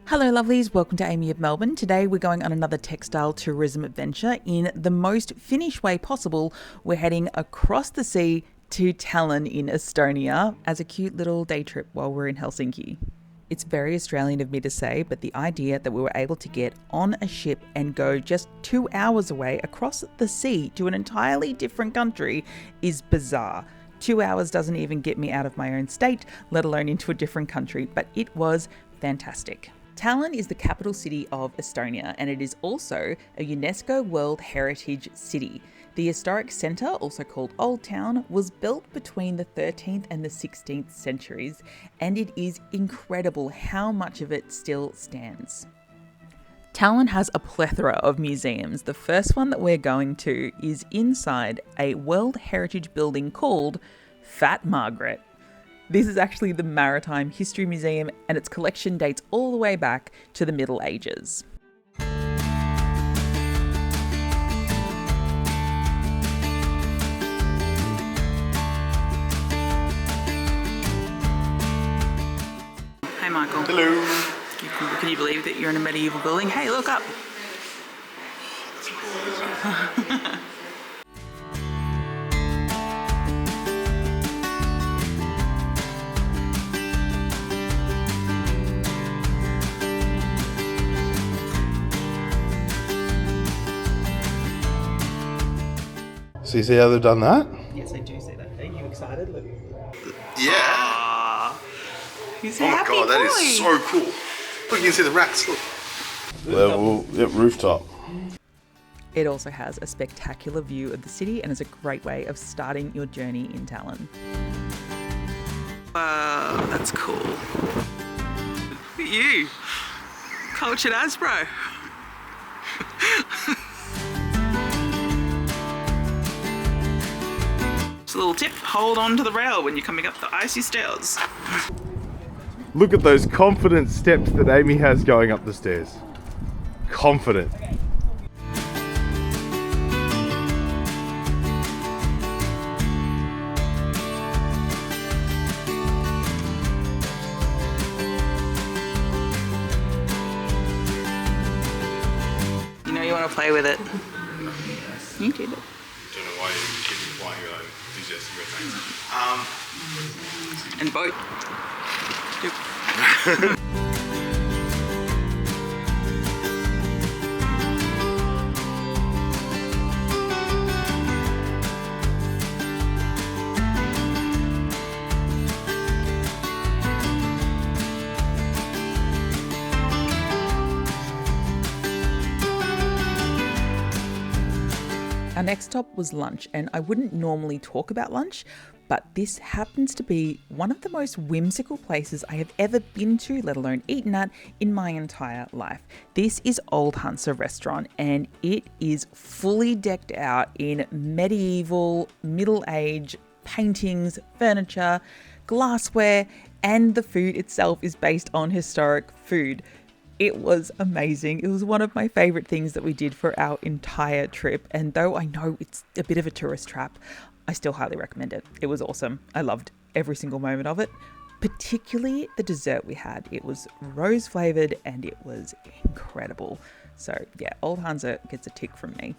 Hello lovelies, welcome to Amy of Melbourne. Today we're going on another textile tourism adventure in the most Finnish way possible. We're heading across the sea to Tallinn in Estonia as a cute little day trip while we're in Helsinki. It's very Australian of me to say, but the idea that we were able to get on a ship and go just 2 hours away across the sea to an entirely different country is bizarre. 2 hours doesn't even get me out of my own state, let alone into a different country, but it was fantastic. Tallinn is the capital city of Estonia, and it is also a UNESCO World Heritage City. The historic centre, also called Old Town, was built between the 13th and the 16th centuries, and it is incredible how much of it still stands. Tallinn has a plethora of museums. The first one that we're going to is inside a World Heritage building called Fat Margaret. This is actually the Maritime History Museum, and its collection dates all the way back to the Middle Ages. Hey Michael. Hello. Can you believe that you're in a medieval building? Hey, look up. That's cool, isn't it? So you see how they've done that? Yes, I do see that. Are you excited? Look. Yeah. He's a Oh my happy god, that boy. is so cool. Look, you can see the rats, look. Level, yep, rooftop. It also has a spectacular view of the city and is a great way of starting your journey in Tallinn. Wow, that's cool. Look at you. Cultured Asbro. Just a little tip, hold on to the rail when you're coming up the icy stairs. Look at those confident steps that Amy has going up the stairs. Confident. You know you want to play with it. You did it. Don't know why you keep flying your enthusiastic about things. And boat. Our next stop was lunch, and I wouldn't normally talk about lunch, but this happens to be one of the most whimsical places I have ever been to, let alone eaten at, in my entire life. This is Old Hansa restaurant, and it is fully decked out in medieval, middle age paintings, furniture, glassware, and the food itself is based on historic food. It was amazing. It was one of my favorite things that we did for our entire trip. And though I know it's a bit of a tourist trap, I still highly recommend it. It was awesome. I loved every single moment of it, particularly the dessert we had. It was rose flavored and it was incredible. So yeah, Old Hansa gets a tick from me.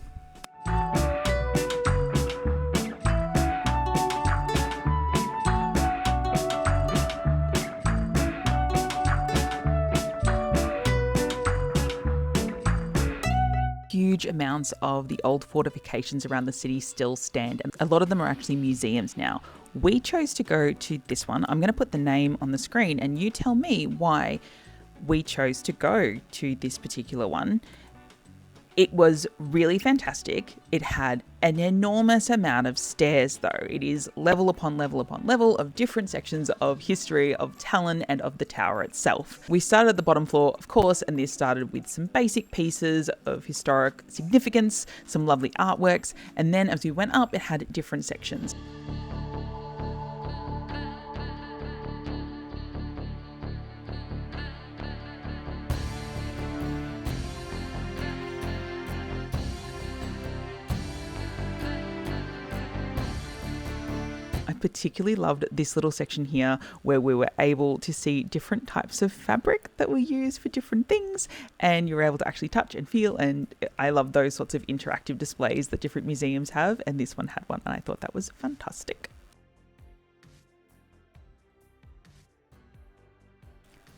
Huge amounts of the old fortifications around the city still stand, and a lot of them are actually museums now. We chose to go to this one. I'm going to put the name on the screen and you tell me why we chose to go to this particular one. It was really fantastic. It had an enormous amount of stairs though. It is level upon level upon level of different sections of history of Tallinn and of the tower itself. We started at the bottom floor, of course, and this started with some basic pieces of historic significance, some lovely artworks, and then as we went up, it had different sections. particularly loved this little section here where we were able to see different types of fabric that were used for different things, and you were able to actually touch and feel, and I love those sorts of interactive displays that different museums have, and this one had one, and I thought that was fantastic.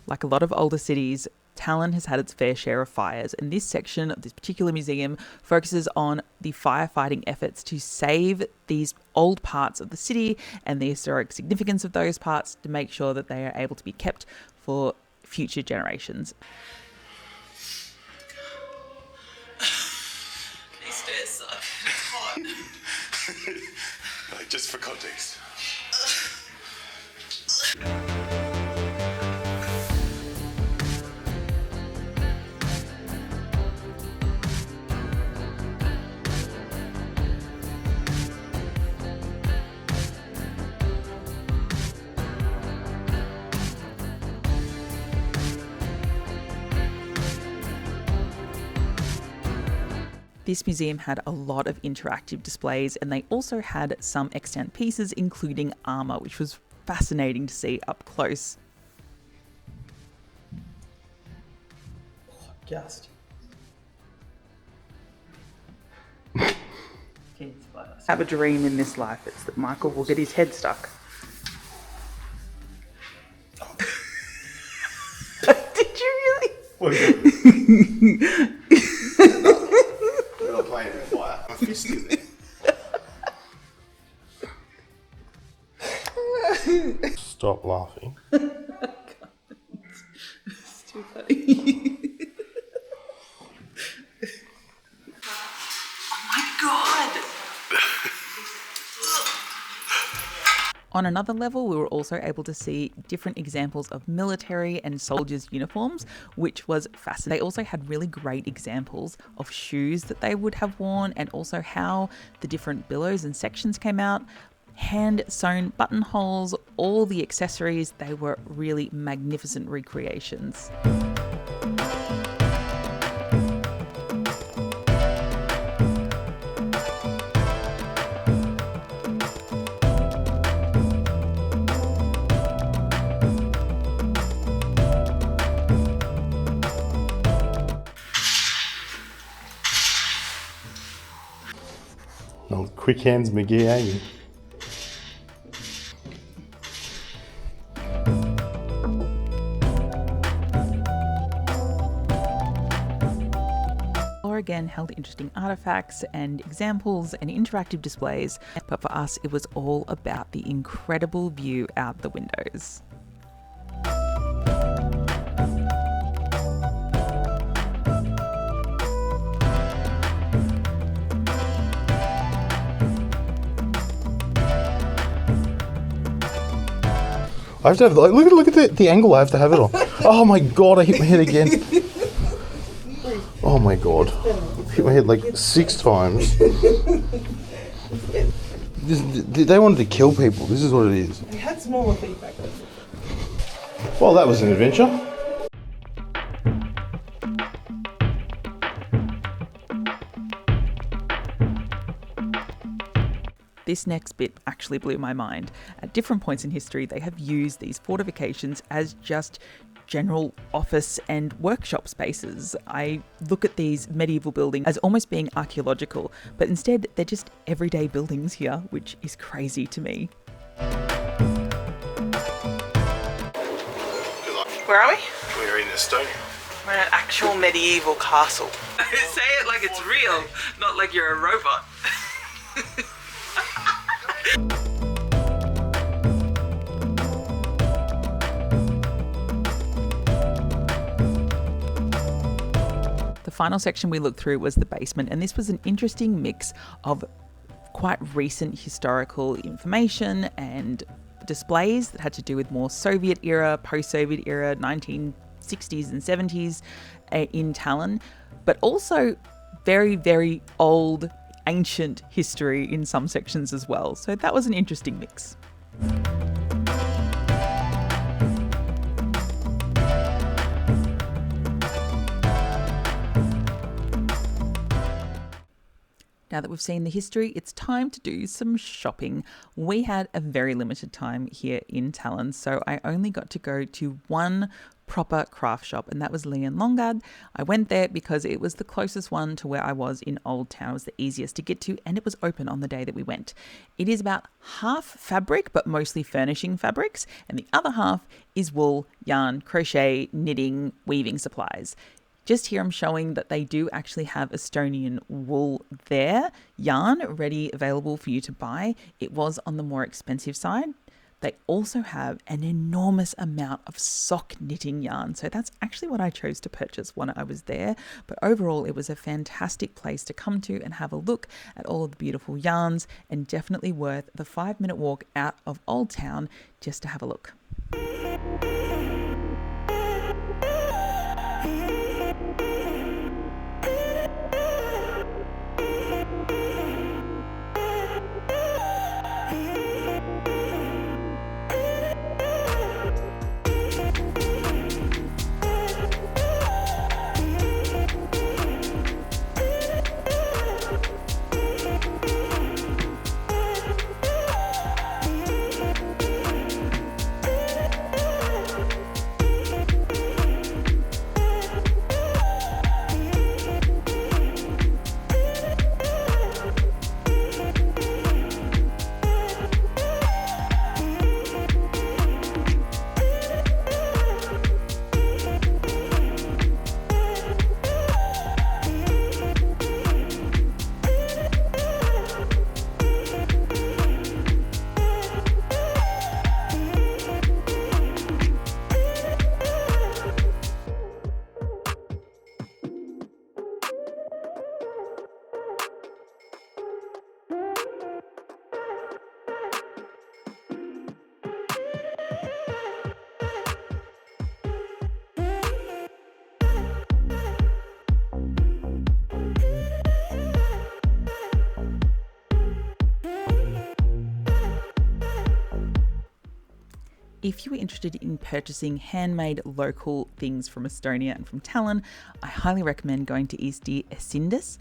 Like a lot of older cities, Tallinn has had its fair share of fires, and this section of this particular museum focuses on the firefighting efforts to save these old parts of the city and the historic significance of those parts to make sure that they are able to be kept for future generations. These stairs suck. It's hot. Just for context. This museum had a lot of interactive displays, and they also had some extant pieces, including armour, which was fascinating to see up close. Just. Have a dream in this life. It's that Michael will get his head stuck. Did you really? What are We're not playing with fire. My fist in there. Stop laughing. It's too funny. Oh my god! On another level, we were also able to see different examples of military and soldiers' uniforms, which was fascinating. They also had really great examples of shoes that they would have worn, and also how the different billows and sections came out, hand-sewn buttonholes, all the accessories. They were really magnificent recreations. No, quick hands McGee, ain't you? Again held interesting artifacts and examples and interactive displays, but for us it was all about the incredible view out the windows. I have to have look at the angle I have to have it on. Oh my god, I hit my head again. Oh my god. Hit my head like 6 times. They wanted to kill people. This is what it is. We had smaller feedback. Well, that was an adventure. This next bit actually blew my mind. At different points in history, they have used these fortifications as just general office and workshop spaces. I look at these medieval buildings as almost being archaeological, but instead they're just everyday buildings here, which is crazy to me. Where are we? We're in Estonia. We're in an actual medieval castle. Say it like it's real, not like you're a robot. The final section we looked through was the basement, and this was an interesting mix of quite recent historical information and displays that had to do with more Soviet era, post-Soviet era, 1960s and 70s in Tallinn, but also very, very old, ancient history in some sections as well. So that was an interesting mix. Now that we've seen the history, it's time to do some shopping. We had a very limited time here in Tallinn, so I only got to go to one proper craft shop, and that was Lee and Longard. I went there because it was the closest one to where I was in Old Town. It was the easiest to get to, and it was open on the day that we went. It is about half fabric, but mostly furnishing fabrics, and the other half is wool, yarn, crochet, knitting, weaving supplies. Just here I'm showing that they do actually have Estonian wool there, yarn ready available for you to buy. It was on the more expensive side. They also have an enormous amount of sock knitting yarn. So that's actually what I chose to purchase when I was there. But overall, it was a fantastic place to come to and have a look at all of the beautiful yarns, and definitely worth the 5-minute walk out of Old Town just to have a look. If you are interested in purchasing handmade local things from Estonia and from Tallinn, I highly recommend going to Eesti Esindus.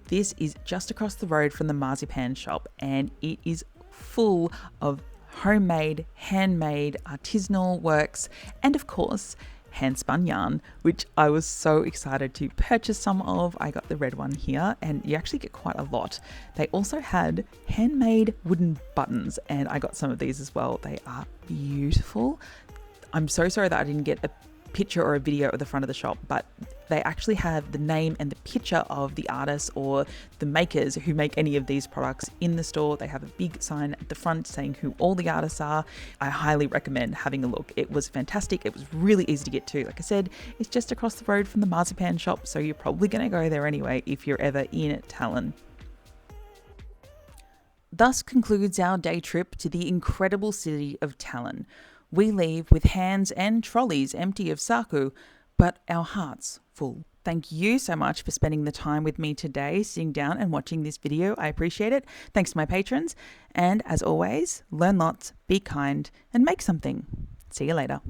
This is just across the road from the marzipan shop, and it is full of homemade, handmade, artisanal works, and of course, hand-spun yarn, which I was so excited to purchase some of. I got the red one here, and you actually get quite a lot. They also had handmade wooden buttons, and I got some of these as well. They are beautiful. I'm so sorry that I didn't get a picture or a video of the front of the shop, but they actually have the name and the picture of the artists or the makers who make any of these products in the store. They have a big sign at the front saying who all the artists are. I highly recommend having a look. It was fantastic. It was really easy to get to. Like I said, it's just across the road from the marzipan shop, so you're probably going to go there anyway if you're ever in Tallinn. Thus concludes our day trip to the incredible city of Tallinn. We leave with hands and trolleys empty of saku, but our hearts full. Thank you so much for spending the time with me today, sitting down and watching this video. I appreciate it. Thanks to my patrons. And as always, learn lots, be kind, and make something. See you later.